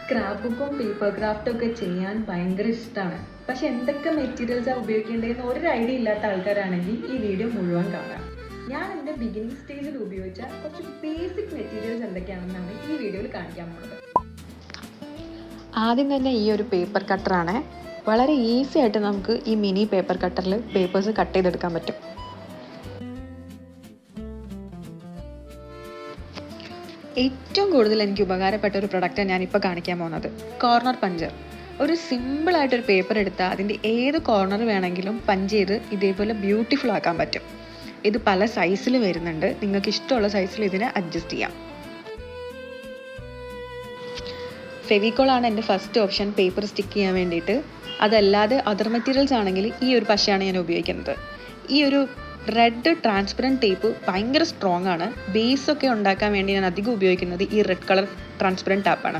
Scrap ബുക്കും paper ക്രാഫ്റ്റും ഒക്കെ ചെയ്യാൻ ഭയങ്കര ഇഷ്ടമാണ്. പക്ഷെ എന്തൊക്കെ മെറ്റീരിയൽസാണ് ഉപയോഗിക്കേണ്ടതെന്ന് ഒരു ഐഡിയ ഇല്ലാത്ത ആൾക്കാരാണെങ്കിൽ ഈ വീഡിയോ മുഴുവൻ കാണാം. ഞാൻ എൻ്റെ ബിഗിനിങ് സ്റ്റേജിൽ ഉപയോഗിച്ച കുറച്ച് ബേസിക് മെറ്റീരിയൽസ് എന്തൊക്കെയാണെന്നാണ് ഈ വീഡിയോയിൽ കാണിക്കാൻ പോകുന്നത്. ആദ്യം തന്നെ ഈ ഒരു പേപ്പർ കട്ടറാണ്. വളരെ ഈസി ആയിട്ട് നമുക്ക് ഈ മിനി പേപ്പർ കട്ടറിൽ പേപ്പേഴ്സ് കട്ട് ചെയ്തെടുക്കാൻ പറ്റും. ഏറ്റവും കൂടുതൽ എനിക്ക് ഉപകാരപ്പെട്ട ഒരു പ്രൊഡക്റ്റാണ് ഞാനിപ്പോൾ കാണിക്കാൻ പോകുന്നത്, കോർണർ പഞ്ചർ. ഒരു സിമ്പിളായിട്ടൊരു പേപ്പർ എടുത്താൽ അതിൻ്റെ ഏത് കോർണർ വേണമെങ്കിലും പഞ്ച് ചെയ്ത് ഇതേപോലെ ബ്യൂട്ടിഫുൾ ആക്കാൻ പറ്റും. ഇത് പല സൈസിൽ വരുന്നുണ്ട്, നിങ്ങൾക്ക് ഇഷ്ടമുള്ള സൈസിൽ ഇതിനെ അഡ്ജസ്റ്റ് ചെയ്യാം. ഫെവിക്കോളാണ് എൻ്റെ ഫസ്റ്റ് ഓപ്ഷൻ പേപ്പർ സ്റ്റിക്ക് ചെയ്യാൻ വേണ്ടിയിട്ട്. അതല്ലാതെ അതർ മെറ്റീരിയൽസ് ആണെങ്കിൽ ഈ ഒരു പശയാണ് ഞാൻ ഉപയോഗിക്കുന്നത്. ഈ ഒരു റെഡ് ട്രാൻസ്പെറൻറ്റ് ടേപ്പ് ഭയങ്കര സ്ട്രോങ് ആണ്. ബേസൊക്കെ ഉണ്ടാക്കാൻ വേണ്ടി ഞാൻ അധികം ഉപയോഗിക്കുന്നത് ഈ റെഡ് കളർ ട്രാൻസ്പെറൻറ്റ് ടാപ്പാണ്.